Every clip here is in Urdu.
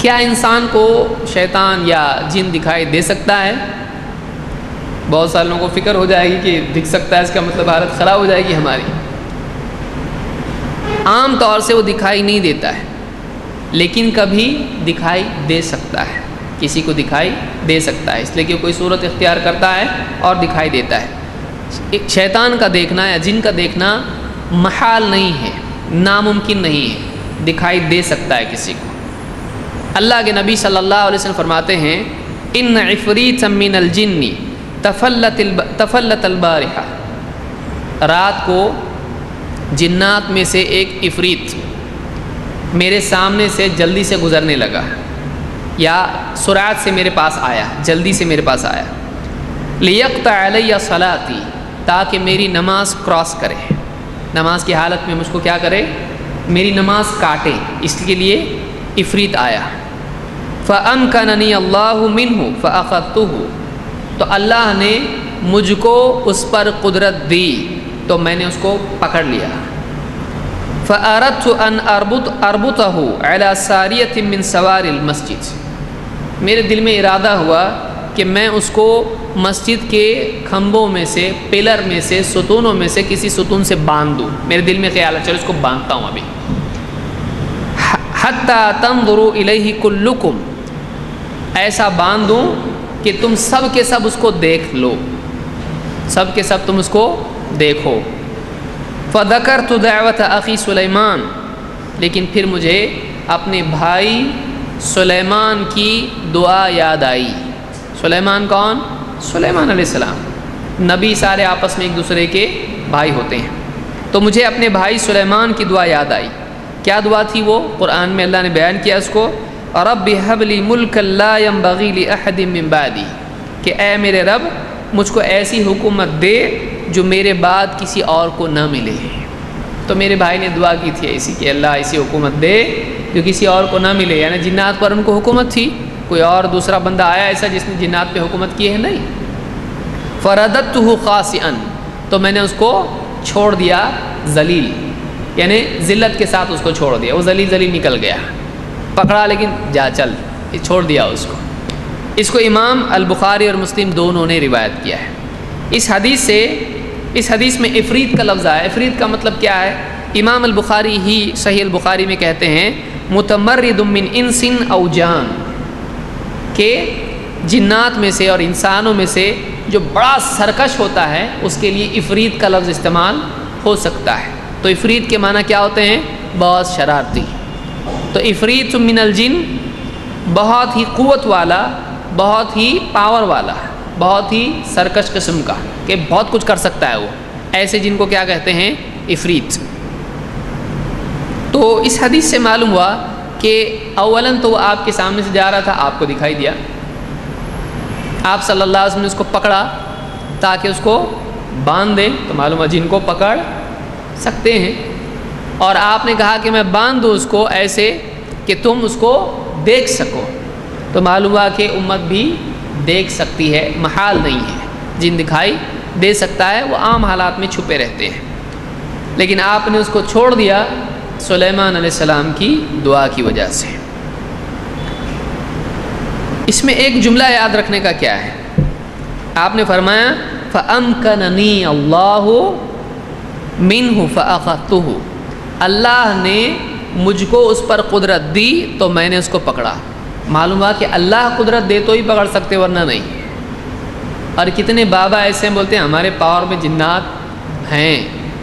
کیا انسان کو شیطان یا جن دکھائی دے سکتا ہے؟ بہت سارے لوگوں کو فکر ہو جائے گی کہ دکھ سکتا ہے، اس کا مطلب حالت خراب ہو جائے گی ہماری۔ عام طور سے وہ دکھائی نہیں دیتا ہے، لیکن کبھی دکھائی دے سکتا ہے، کسی کو دکھائی دے سکتا ہے، اس لیے کہ کوئی صورت اختیار کرتا ہے اور دکھائی دیتا ہے۔ شیطان کا دیکھنا یا جن کا دیکھنا محال نہیں ہے، ناممکن نہیں ہے، دکھائی دے سکتا ہے کسی کو۔ اللہ کے نبی صلی اللہ علیہ وسلم فرماتے ہیں ان عفریت من الجن تفلت البارحہ، رات کو جنات میں سے ایک عفریت میرے سامنے سے جلدی سے گزرنے لگا، یا سرعت سے میرے پاس آیا، جلدی سے میرے پاس آیا، لیقطع علی صلاتی، تاکہ میری نماز کراس کرے، نماز کی حالت میں مجھ کو کیا کرے، میری نماز کاٹے، اس کے لیے عفریت آیا۔ فَأَمْكَنَنِيَ اللَّهُ مِنْهُ فَأَخَذْتُهُ، تو اللہ نے مجھ کو اس پر قدرت دی تو میں نے اس کو پکڑ لیا۔ فَأَرَدْتُ أَنْ أَرْبُطَهُ عَلَى سَارِيَةٍ مِّن سَوَارِ الْمَسْجِدِ، میرے دل میں ارادہ ہوا کہ میں اس کو مسجد کے کھمبوں میں سے، پلر میں سے، ستونوں میں سے کسی ستون سے باندھ دوں، میرے دل میں خیال ہے چلو اس کو باندھتا ہوں ابھی۔ حَتَّى تَنظُرُوا إِلَيْهِ كُلُّكُمْ، ایسا باندھ دوں کہ تم سب کے سب اس کو دیکھ لو، سب کے سب تم اس کو دیکھو۔ فَذَكَرْتُ دَعْوَةَ أَخِي سُلَيْمَانَ، لیکن پھر مجھے اپنے بھائی سلیمان کی دعا یاد آئی۔ سلیمان کون؟ سلیمان علیہ السلام، نبی سارے آپس میں ایک دوسرے کے بھائی ہوتے ہیں، تو مجھے اپنے بھائی سلیمان کی دعا یاد آئی۔ کیا دعا تھی وہ؟ قرآن میں اللہ نے بیان کیا اس کو، رب هب لی ملکا لا ينبغی لأحد من بعدی، کہ اے میرے رب مجھ کو ایسی حکومت دے جو میرے بعد کسی اور کو نہ ملے۔ تو میرے بھائی نے دعا کی تھی ایسی کہ اللہ ایسی حکومت دے جو کسی اور کو نہ ملے، یعنی جنات پر ان کو حکومت تھی، کوئی اور دوسرا بندہ آیا ایسا جس نے جنات پہ حکومت کی ہے؟ نہیں۔ فرددتہ خاسئا، تو میں نے اس کو چھوڑ دیا ذلیل، یعنی ذلت کے ساتھ اس کو چھوڑ دیا، وہ ذلیل نکل گیا، پکڑا لیکن جا چل، چھوڑ دیا اس کو۔ اس کو امام البخاری اور مسلم دونوں نے روایت کیا ہے۔ اس حدیث میں عفریت کا لفظ آیا۔ عفریت کا مطلب کیا ہے؟ امام البخاری ہی صحیح البخاری میں کہتے ہیں متمرد من انس او جان، کہ جنات میں سے اور انسانوں میں سے جو بڑا سرکش ہوتا ہے اس کے لیے عفریت کا لفظ استعمال ہو سکتا ہے۔ تو عفریت کے معنی کیا ہوتے ہیں؟ بہت شرارتی۔ تو عفریت من الجن بہت ہی قوت والا، بہت ہی پاور والا، بہت ہی سرکش قسم کا، کہ بہت کچھ کر سکتا ہے وہ، ایسے جن کو کیا کہتے ہیں؟ عفریت۔ تو اس حدیث سے معلوم ہوا کہ اولاً تو وہ آپ کے سامنے سے جا رہا تھا، آپ کو دکھائی دیا، آپ صلی اللہ علیہ وسلم نے اس کو پکڑا تاکہ اس کو باندھ دیں، تو معلوم ہوا جن کو پکڑ سکتے ہیں، اور آپ نے کہا کہ میں باندھ دوں اس کو ایسے کہ تم اس کو دیکھ سکو، تو معلوم ہوا کہ امت بھی دیکھ سکتی ہے، محال نہیں ہے، جن دکھائی دے سکتا ہے، وہ عام حالات میں چھپے رہتے ہیں، لیکن آپ نے اس کو چھوڑ دیا سلیمان علیہ السلام کی دعا کی وجہ سے۔ اس میں ایک جملہ یاد رکھنے کا کیا ہے؟ آپ نے فرمایا فَأَمْكَنَنِي اللَّهُ مِنْهُ فَأَخَذْتُهُ، اللہ نے مجھ کو اس پر قدرت دی تو میں نے اس کو پکڑا۔ معلوم ہوا کہ اللہ قدرت دے تو ہی پکڑ سکتے ورنہ نہیں۔ اور کتنے بابا ایسے ہیں بولتے ہیں ہمارے پاور میں جنات ہیں،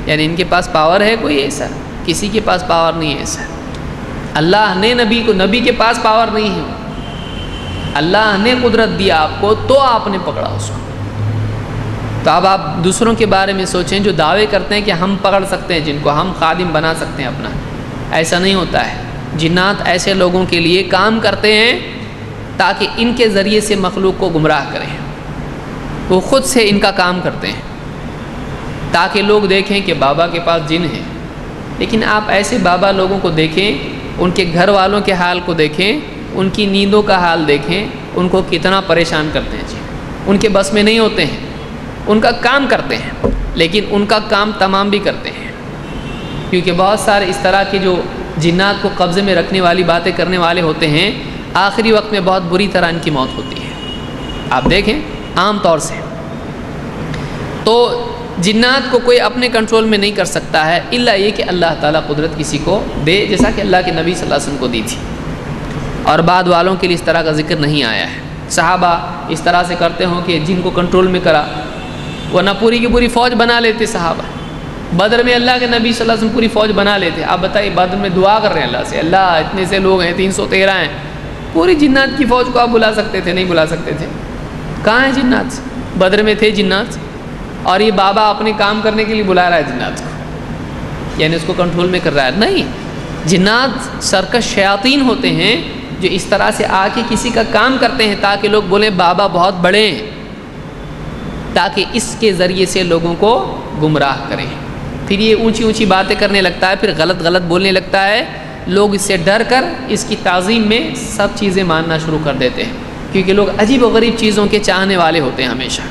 یعنی ان کے پاس پاور ہے کوئی ایسا؟ کسی کے پاس پاور نہیں ہے ایسا۔ اللہ نے نبی کے پاس پاور نہیں ہے، اللہ نے قدرت دی آپ کو تو آپ نے پکڑا اس کو۔ تو اب آپ دوسروں کے بارے میں سوچیں جو دعوے کرتے ہیں کہ ہم پکڑ سکتے ہیں جن کو، ہم خادم بنا سکتے ہیں اپنا، ایسا نہیں ہوتا ہے۔ جنات ایسے لوگوں کے لیے کام کرتے ہیں تاکہ ان کے ذریعے سے مخلوق کو گمراہ کریں، وہ خود سے ان کا کام کرتے ہیں تاکہ لوگ دیکھیں کہ بابا کے پاس جن ہے۔ لیکن آپ ایسے بابا لوگوں کو دیکھیں، ان کے گھر والوں کے حال کو دیکھیں، ان کی نیندوں کا حال دیکھیں، ان کو کتنا پریشان کرتے ہیں جی، ان کے بس میں نہیں ہوتے ہیں، ان کا کام کرتے ہیں لیکن ان کا کام تمام بھی کرتے ہیں، کیونکہ بہت سارے اس طرح کے جو جنات کو قبضے میں رکھنے والی باتیں کرنے والے ہوتے ہیں، آخری وقت میں بہت بری طرح ان کی موت ہوتی ہے. آپ دیکھیں عام طور سے تو جنات کو کوئی اپنے کنٹرول میں نہیں کر سکتا ہے الا یہ کہ اللہ تعالیٰ قدرت کسی کو دے، جیسا کہ اللہ کے نبی صلی اللہ علیہ وسلم کو دی تھی. اور بعد والوں کے لیے اس طرح کا ذکر نہیں آیا ہے. صحابہ اس طرح سے کرتے ہوں کہ جن کو کنٹرول میں کرا، ورنہ پوری کی پوری فوج بنا لیتے صحابہ. بدر میں اللہ کے نبی صلی اللہ علیہ وسلم پوری فوج بنا لیتے. آپ بتائیے بدر میں دعا کر رہے ہیں اللہ سے، اللہ اتنے سے لوگ ہیں 313 ہیں، پوری جنات کی فوج کو آپ بلا سکتے تھے؟ نہیں بلا سکتے تھے. کہاں ہیں جنات؟ بدر میں تھے جنات، اور یہ بابا اپنے کام کرنے کے لیے بلا رہا ہے جنات کو، یعنی اس کو کنٹرول میں کر رہا ہے. نہیں، جنات سرکش شیاطین ہوتے ہیں جو اس طرح سے آ کے کسی کا کام کرتے ہیں تاکہ لوگ بولیں بابا بہت بڑے ہیں، تاکہ اس کے ذریعے سے لوگوں کو گمراہ کریں. پھر یہ اونچی اونچی باتیں کرنے لگتا ہے، پھر غلط غلط بولنے لگتا ہے. لوگ اس سے ڈر کر اس کی تعظیم میں سب چیزیں ماننا شروع کر دیتے ہیں، کیونکہ لوگ عجیب و غریب چیزوں کے چاہنے والے ہوتے ہیں ہمیشہ.